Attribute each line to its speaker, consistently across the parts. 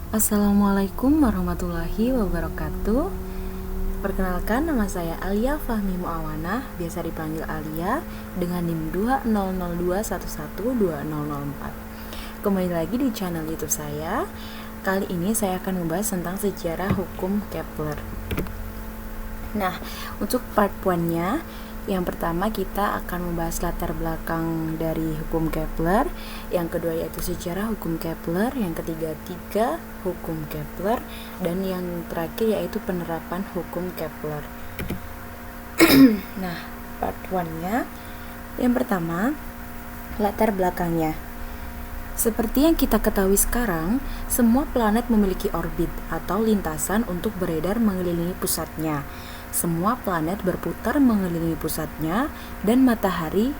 Speaker 1: Assalamualaikum warahmatullahi wabarakatuh. Perkenalkan, nama saya Alia Fahmi Muawanah, biasa dipanggil Alia, dengan NIM 2002112004. Kembali lagi di channel YouTube saya. Kali ini saya akan membahas tentang sejarah hukum Kepler. Nah, untuk part 1-nya, yang pertama kita akan membahas latar belakang dari hukum Kepler, yang kedua yaitu sejarah hukum Kepler, yang ketiga hukum Kepler, dan yang terakhir yaitu penerapan hukum Kepler. Nah, part 1-nya, yang pertama, latar belakangnya. Seperti yang kita ketahui sekarang, semua planet memiliki orbit atau lintasan untuk beredar mengelilingi pusatnya. Semua planet berputar mengelilingi pusatnya dan matahari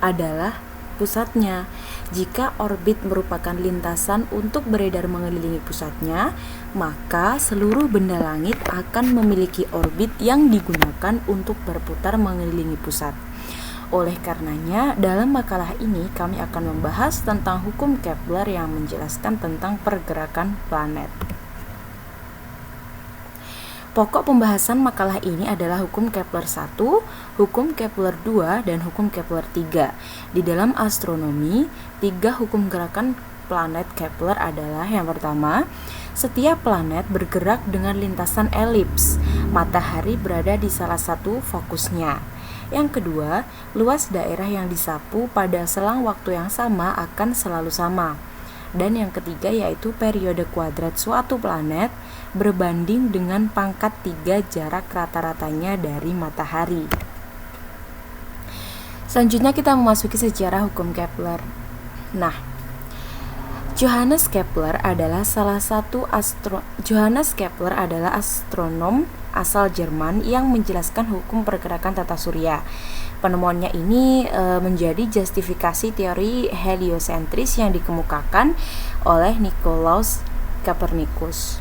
Speaker 1: adalah pusatnya. Jika orbit merupakan lintasan untuk beredar mengelilingi pusatnya, maka seluruh benda langit akan memiliki orbit yang digunakan untuk berputar mengelilingi pusat. Oleh karenanya, dalam makalah ini kami akan membahas tentang hukum Kepler yang menjelaskan tentang pergerakan planet. Pokok pembahasan makalah ini adalah hukum Kepler 1, hukum Kepler 2, dan hukum Kepler 3. Di dalam astronomi, 3 hukum gerakan planet Kepler adalah: yang pertama, setiap planet bergerak dengan lintasan elips. Matahari berada di salah satu fokusnya. Yang kedua, luas daerah yang disapu pada selang waktu yang sama akan selalu sama. Dan yang ketiga yaitu periode kuadrat suatu planet berbanding dengan pangkat 3 jarak rata-ratanya dari matahari. Selanjutnya kita memasuki sejarah hukum Kepler. Nah, Johannes Kepler adalah astronom asal Jerman yang menjelaskan hukum pergerakan tata surya. Penemuannya ini menjadi justifikasi teori heliosentris yang dikemukakan oleh Nicolaus Copernicus.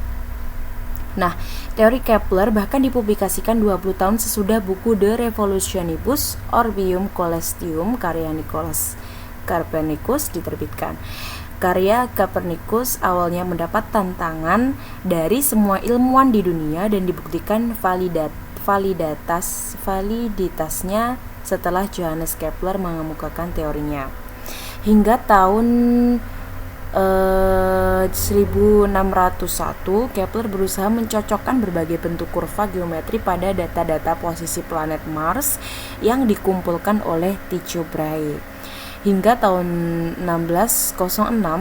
Speaker 1: Nah, teori Kepler bahkan dipublikasikan 20 tahun sesudah buku De Revolutionibus Orbium Coelestium karya Nicolaus Copernicus diterbitkan. Karya Copernicus awalnya mendapat tantangan dari semua ilmuwan di dunia dan dibuktikan validitasnya setelah Johannes Kepler mengemukakan teorinya. Hingga tahun 1601, Kepler berusaha mencocokkan berbagai bentuk kurva geometri pada data-data posisi planet Mars yang dikumpulkan oleh Tycho Brahe. Hingga tahun 1606,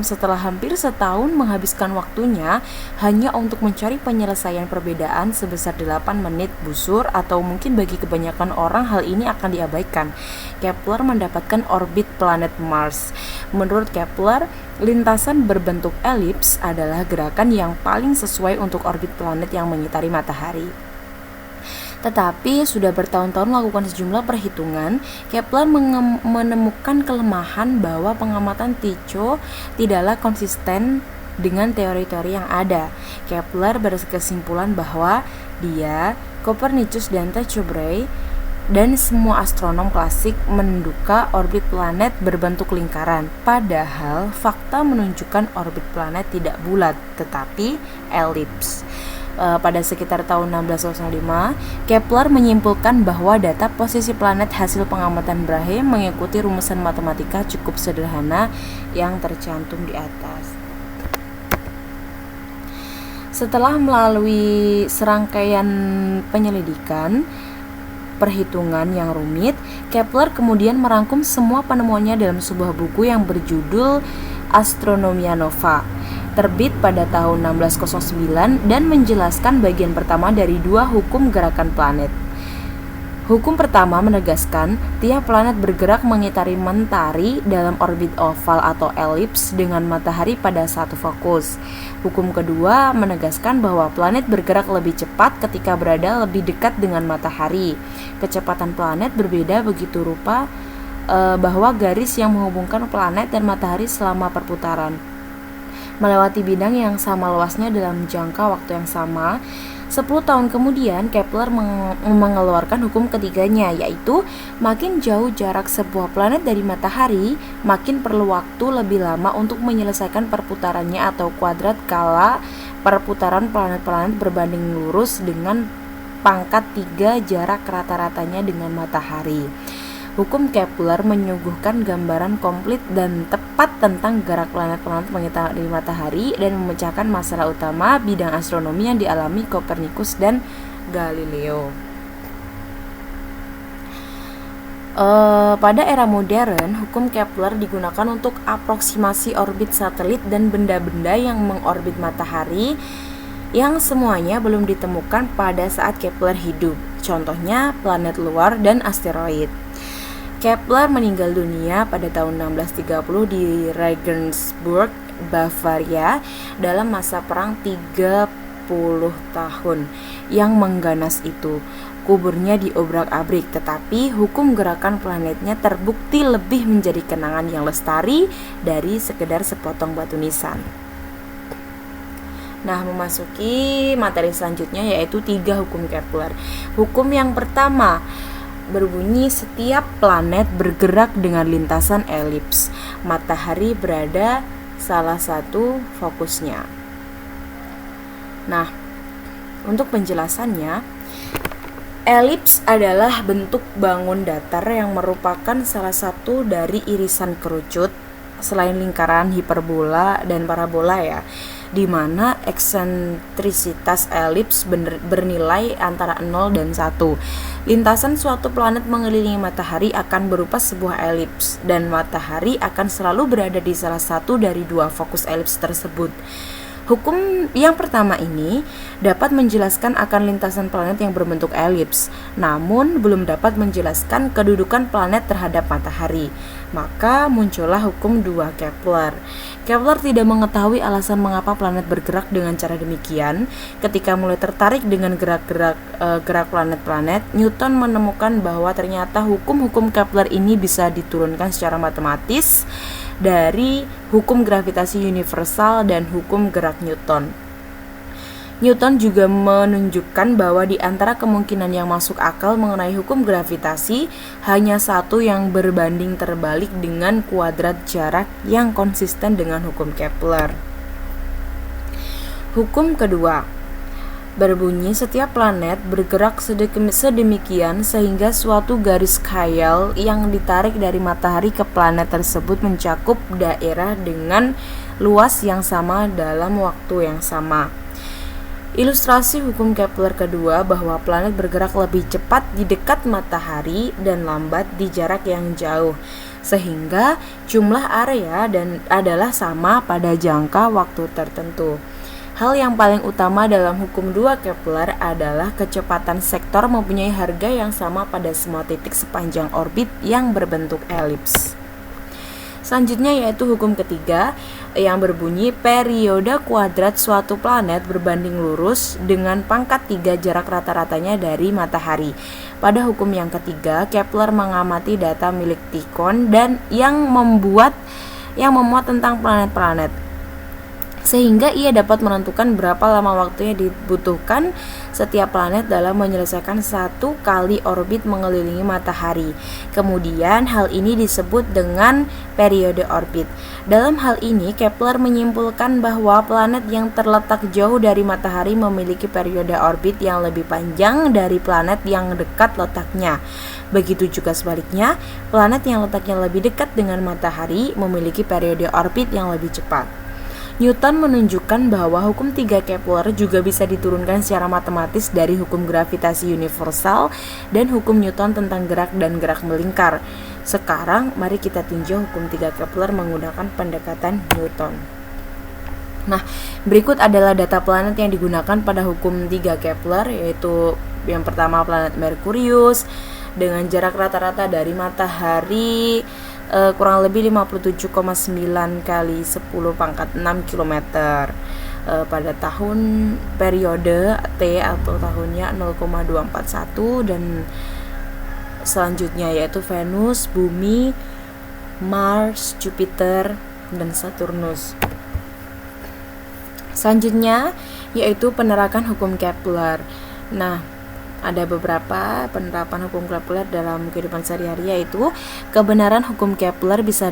Speaker 1: setelah hampir setahun menghabiskan waktunya hanya untuk mencari penyelesaian perbedaan sebesar 8 menit busur, atau mungkin bagi kebanyakan orang hal ini akan diabaikan, Kepler mendapatkan orbit planet Mars. Menurut Kepler, lintasan berbentuk elips adalah gerakan yang paling sesuai untuk orbit planet yang mengitari matahari. Tetapi sudah bertahun-tahun melakukan sejumlah perhitungan, Kepler menemukan kelemahan bahwa pengamatan Tycho tidaklah konsisten dengan teori-teori yang ada. Kepler berkesimpulan bahwa dia, Copernicus, dan Tycho Brahe dan semua astronom klasik menduga orbit planet berbentuk lingkaran. Padahal fakta menunjukkan orbit planet tidak bulat, tetapi elips. Pada sekitar tahun 1605, Kepler menyimpulkan bahwa data posisi planet hasil pengamatan Brahe mengikuti rumusan matematika cukup sederhana yang tercantum di atas. Setelah melalui serangkaian penyelidikan, perhitungan yang rumit, Kepler kemudian merangkum semua penemuannya dalam sebuah buku yang berjudul Astronomia Nova, terbit pada tahun 1609 dan menjelaskan bagian pertama dari 2 hukum gerakan planet. Hukum pertama menegaskan tiap planet bergerak mengitari mentari dalam orbit oval atau elips dengan matahari pada satu fokus. Hukum kedua menegaskan bahwa planet bergerak lebih cepat ketika berada lebih dekat dengan matahari. Kecepatan planet berbeda begitu rupa bahwa garis yang menghubungkan planet dan matahari selama perputaran melewati bidang yang sama luasnya dalam jangka waktu yang sama. 10 tahun kemudian, Kepler mengeluarkan hukum ketiganya, yaitu makin jauh jarak sebuah planet dari matahari, makin perlu waktu lebih lama untuk menyelesaikan perputarannya atau kuadrat kala perputaran planet-planet berbanding lurus dengan pangkat 3 jarak rata-ratanya dengan matahari. Hukum Kepler menyuguhkan gambaran komplit dan tepat tentang gerak planet-planet mengitari matahari dan memecahkan masalah utama bidang astronomi yang dialami Copernicus dan Galileo. Pada era modern, hukum Kepler digunakan untuk aproksimasi orbit satelit dan benda-benda yang mengorbit matahari yang semuanya belum ditemukan pada saat Kepler hidup. Contohnya planet luar dan asteroid. Kepler meninggal dunia pada tahun 1630 di Regensburg, Bavaria dalam masa perang 30 tahun yang mengganas itu. Kuburnya diobrak-abrik, tetapi hukum gerakan planetnya terbukti lebih menjadi kenangan yang lestari dari sekedar sepotong batu nisan. Nah, memasuki materi selanjutnya yaitu 3 hukum Kepler. Hukum yang pertama berbunyi setiap planet bergerak dengan lintasan elips. Matahari berada salah satu fokusnya. Nah, untuk penjelasannya, elips adalah bentuk bangun datar yang merupakan salah satu dari irisan kerucut selain lingkaran, hiperbola, dan parabola ya, di mana eksentrisitas elips bernilai antara 0 dan 1. Lintasan suatu planet mengelilingi matahari akan berupa sebuah elips, dan matahari akan selalu berada di salah satu dari 2 fokus elips tersebut. Hukum yang pertama ini dapat menjelaskan akan lintasan planet yang berbentuk elips, namun belum dapat menjelaskan kedudukan planet terhadap matahari. Maka muncullah hukum 2 Kepler. Kepler tidak mengetahui alasan mengapa planet bergerak dengan cara demikian. Ketika mulai tertarik dengan gerak planet-planet, Newton menemukan bahwa ternyata hukum-hukum Kepler ini bisa diturunkan secara matematis dari hukum gravitasi universal dan hukum gerak Newton. Newton juga menunjukkan bahwa di antara kemungkinan yang masuk akal mengenai hukum gravitasi, hanya satu yang berbanding terbalik dengan kuadrat jarak yang konsisten dengan hukum Kepler. Hukum kedua berbunyi setiap planet bergerak sedemikian sehingga suatu garis khayal yang ditarik dari matahari ke planet tersebut mencakup daerah dengan luas yang sama dalam waktu yang sama. Ilustrasi hukum Kepler kedua bahwa planet bergerak lebih cepat di dekat matahari dan lambat di jarak yang jauh, sehingga jumlah area adalah sama pada jangka waktu tertentu. Hal yang paling utama dalam hukum 2 Kepler adalah kecepatan sektor mempunyai harga yang sama pada semua titik sepanjang orbit yang berbentuk elips. Selanjutnya yaitu hukum ketiga yang berbunyi periode kuadrat suatu planet berbanding lurus dengan pangkat 3 jarak rata-ratanya dari matahari. Pada hukum yang ketiga, Kepler mengamati data milik Tychon dan yang memuat tentang planet-planet, sehingga ia dapat menentukan berapa lama waktu yang dibutuhkan setiap planet dalam menyelesaikan satu kali orbit mengelilingi matahari. Kemudian hal ini disebut dengan periode orbit. Dalam hal ini Kepler menyimpulkan bahwa planet yang terletak jauh dari matahari memiliki periode orbit yang lebih panjang dari planet yang dekat letaknya. Begitu juga sebaliknya, planet yang letaknya lebih dekat dengan matahari memiliki periode orbit yang lebih cepat. Newton menunjukkan bahwa hukum 3 Kepler juga bisa diturunkan secara matematis dari hukum gravitasi universal dan hukum Newton tentang gerak dan gerak melingkar. Sekarang mari kita tinjau hukum 3 Kepler menggunakan pendekatan Newton. Nah, berikut adalah data planet yang digunakan pada hukum 3 Kepler, yaitu yang pertama planet Merkurius dengan jarak rata-rata dari matahari kurang lebih 57,9 kali 10 pangkat 6 km pada tahun periode T atau tahunnya 0,241, dan selanjutnya yaitu Venus, Bumi, Mars, Jupiter, dan Saturnus. Selanjutnya yaitu penerapan hukum Kepler. Nah, ada beberapa penerapan hukum Kepler dalam kehidupan sehari-hari, yaitu kebenaran hukum Kepler bisa